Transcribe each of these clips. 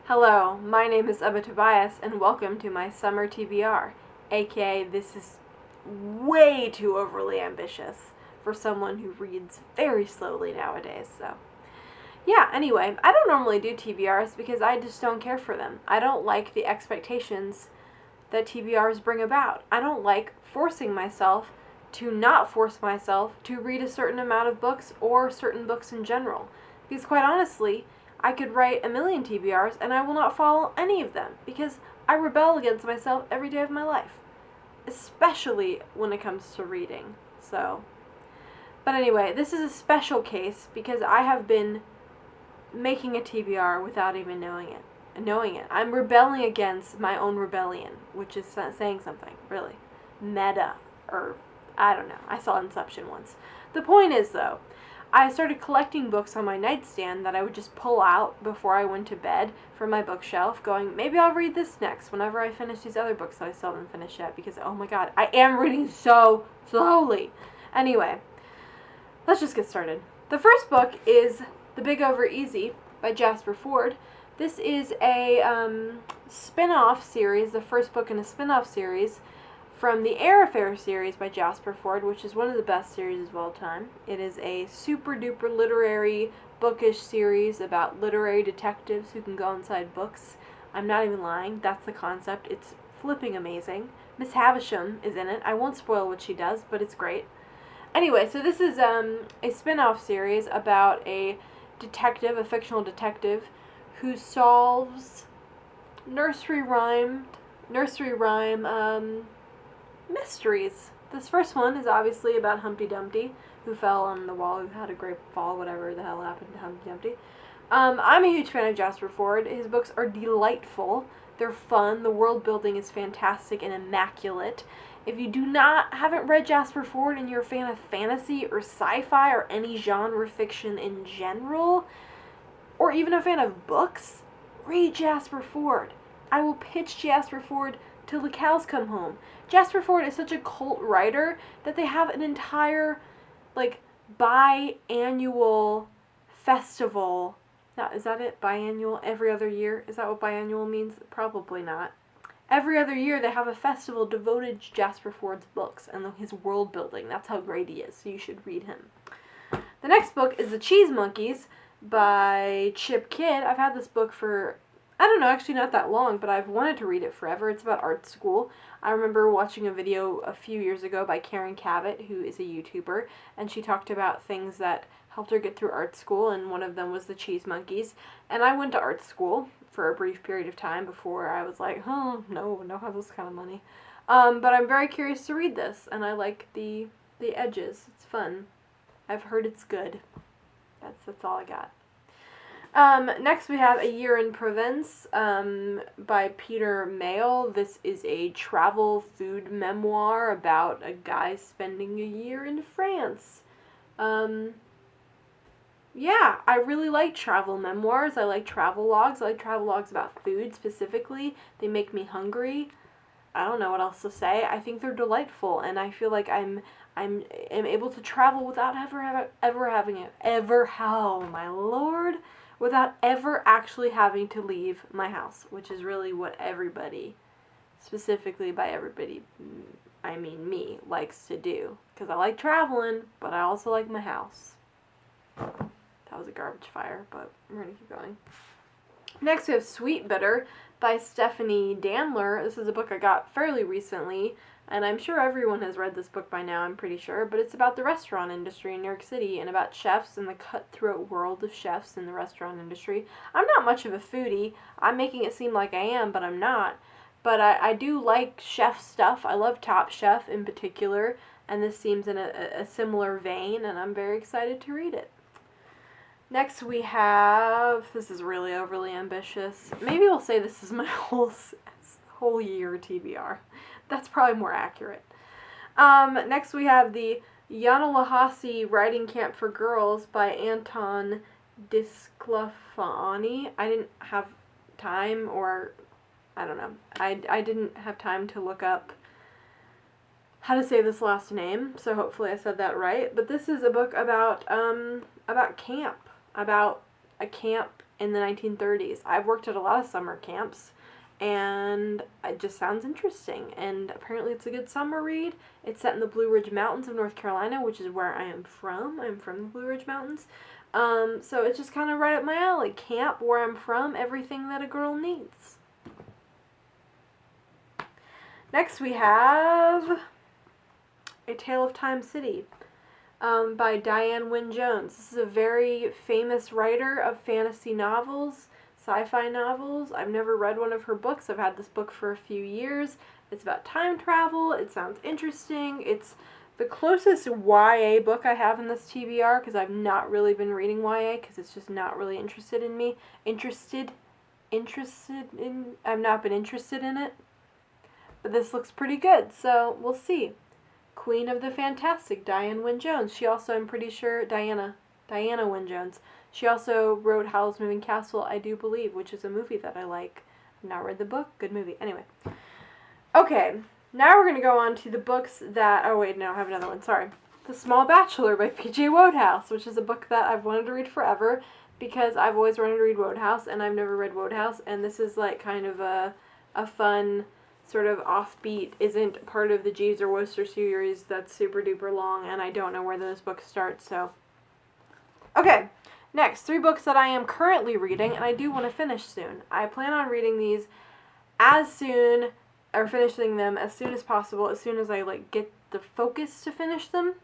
Hello, my name is Abba Tobias, and welcome to my summer TBR, aka this is way too overly ambitious for someone who reads very slowly nowadays, so. Yeah, anyway, I don't normally do TBRs because I just don't care for them. I don't like the expectations that TBRs bring about. I don't like forcing myself to not force myself to read a certain amount of books or certain books in general. Because quite honestly, I could write a million TBRs and I will not follow any of them because I rebel against myself every day of my life. Especially when it comes to reading. But anyway, this is a special case because I have been making a TBR without even knowing it. I'm rebelling against my own rebellion, which is saying something, really. Meta, or I don't know. I saw Inception once. The point is, though, I started collecting books on my nightstand that I would just pull out before I went to bed from my bookshelf, going, maybe I'll read this next whenever I finish these other books that I still haven't finished yet, because, oh my god, I am reading so slowly. Anyway, let's just get started. The first book is The Big Over Easy by Jasper Fforde. This is a spin-off series, the first book in a spin-off series from the Air Affair series by Jasper Fforde, which is one of the best series of all time. It is a super-duper literary, bookish series about literary detectives who can go inside books. I'm not even lying. That's the concept. It's flipping amazing. Miss Havisham is in it. I won't spoil what she does, but it's great. Anyway, so this is a spin-off series about a detective, a fictional detective, who solves nursery rhyme mysteries. This first one is obviously about Humpty Dumpty, who fell on the wall, who had a great fall, whatever the hell happened to Humpty Dumpty. I'm a huge fan of Jasper Fforde. His books are delightful. They're fun. The world building is fantastic and immaculate. If you haven't read Jasper Fforde and you're a fan of fantasy or sci-fi or any genre fiction in general, or even a fan of books, read Jasper Fforde. I will pitch Jasper Fforde till the cows come home. Jasper Fforde is such a cult writer that they have an entire, biannual festival. Now, is that it? Biannual? Every other year? Is that what biannual means? Probably not. Every other year they have a festival devoted to Jasper Fforde's books and his world building. That's how great he is, so you should read him. The next book is The Cheese Monkeys by Chip Kidd. I've had this book for, I don't know, actually not that long, but I've wanted to read it forever. It's about art school. I remember watching a video a few years ago by Karen Cavett, who is a YouTuber, and she talked about things that helped her get through art school, and one of them was The Cheese Monkeys. And I went to art school for a brief period of time before I was like, no have this kind of money. But I'm very curious to read this, and I like the edges. It's fun. I've heard it's good. That's all I got. Next we have A Year in Provence by Peter Mayle. This is a travel food memoir about a guy spending a year in France. Yeah, I really like travel memoirs. I like travel logs. I like travel logs about food specifically. They make me hungry. I don't know what else to say. I think they're delightful, and I feel like I'm able to travel without without ever actually having to leave my house, which is really what everybody, specifically by everybody, I mean me, likes to do. Because I like traveling, but I also like my house. That was a garbage fire, but we're going to keep going. Next we have Sweet Bitter by Stephanie Danler. This is a book I got fairly recently, and I'm sure everyone has read this book by now, I'm pretty sure, but it's about the restaurant industry in New York City and about chefs and the cutthroat world of chefs in the restaurant industry. I'm not much of a foodie. I'm making it seem like I am, but I'm not. But I do like chef stuff. I love Top Chef in particular, and this seems in a similar vein, and I'm very excited to read it. Next we have, this is really overly ambitious. Maybe we'll say this is my whole year TBR. That's probably more accurate. Next we have the Yanalahasi Writing Camp for Girls by Anton Disclafani. I didn't have time, or I don't know. I didn't have time to look up how to say this last name, so hopefully I said that right. But this is a book about camp, about a camp in the 1930s. I've worked at a lot of summer camps, and it just sounds interesting, and apparently it's a good summer read. It's set in the Blue Ridge Mountains of North Carolina, which is where I am from. I'm from the Blue Ridge Mountains. So it's just kind of right up my alley. Camp, where I'm from, everything that a girl needs. Next we have A Tale of Time City by Diane Wynne Jones. This is a very famous writer of fantasy novels, sci-fi novels. I've never read one of her books. I've had this book for a few years. It's about time travel. It sounds interesting. It's the closest YA book I have in this TBR, because I've not really been reading YA because it's just not really interested in me. I've not been interested in it. But this looks pretty good, so we'll see. Queen of the Fantastic, Diane Wynne Jones. She also, I'm pretty sure, Diana Wynne Jones. She also wrote Howl's Moving Castle, I do believe, which is a movie that I like. I've not read the book. Good movie. Anyway. Okay, now we're going to go on to the books that... Oh, wait, no, I have another one. Sorry. The Small Bachelor by P.J. Wodehouse, which is a book that I've wanted to read forever because I've always wanted to read Wodehouse, and I've never read Wodehouse, and this is like kind of a fun... sort of offbeat, isn't part of the Jeeves or Wooster series that's super duper long, and I don't know where those books start, so. Okay, next, 3 books that I am currently reading, and I do want to finish soon. I plan on reading these as soon, or finishing them as soon as possible, as soon as I, get the focus to finish them.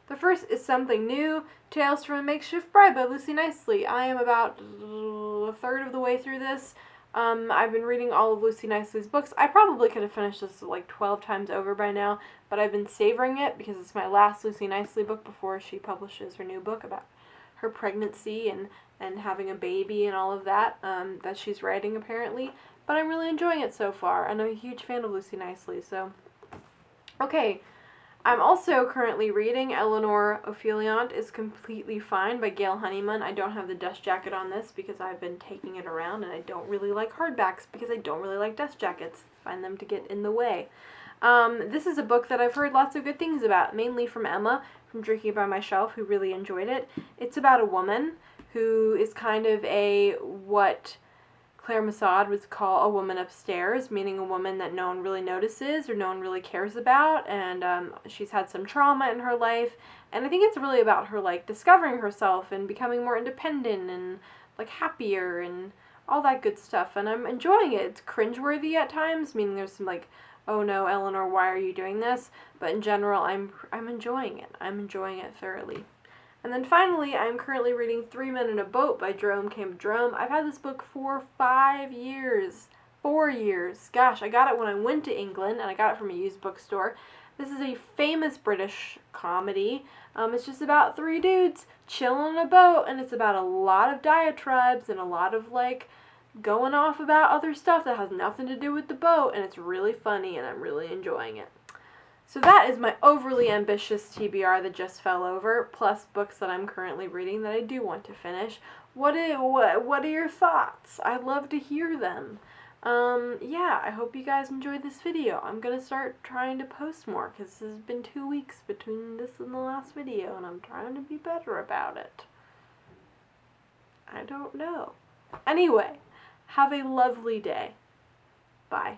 The first is Something New, Tales from a Makeshift Bride by Lucy Nicely. I am about a third of the way through this. I've been reading all of Lucy Nicely's books. I probably could have finished this 12 times over by now, but I've been savoring it because it's my last Lucy Nicely book before she publishes her new book about her pregnancy and having a baby and all of that, that she's writing apparently. But I'm really enjoying it so far, and I'm a huge fan of Lucy Nicely, so. Okay. I'm also currently reading Eleanor Ophéliant is Completely Fine by Gail Honeyman. I don't have the dust jacket on this because I've been taking it around, and I don't really like hardbacks because I don't really like dust jackets. I find them to get in the way. This is a book that I've heard lots of good things about, mainly from Emma from Drinking by My Shelf, who really enjoyed it. It's about a woman who is kind of what Claire Massad would call a woman upstairs, meaning a woman that no one really notices or no one really cares about, and she's had some trauma in her life, and I think it's really about her discovering herself and becoming more independent and happier and all that good stuff, and I'm enjoying it. It's cringeworthy at times, meaning there's some oh no, Eleanor, why are you doing this? But in general, I'm enjoying it. I'm enjoying it thoroughly. And then finally, I'm currently reading 3 Men in a Boat by Jerome Camp Jerome. I've had this book for 5 years. 4 years. Gosh, I got it when I went to England, and I got it from a used bookstore. This is a famous British comedy. It's just about 3 dudes chilling on a boat, and it's about a lot of diatribes and a lot of, going off about other stuff that has nothing to do with the boat, and it's really funny, and I'm really enjoying it. So that is my overly ambitious TBR that just fell over, plus books that I'm currently reading that I do want to finish. What are your thoughts? I'd love to hear them. Yeah, I hope you guys enjoyed this video. I'm gonna start trying to post more, because this has been 2 weeks between this and the last video, and I'm trying to be better about it. I don't know. Anyway, have a lovely day. Bye.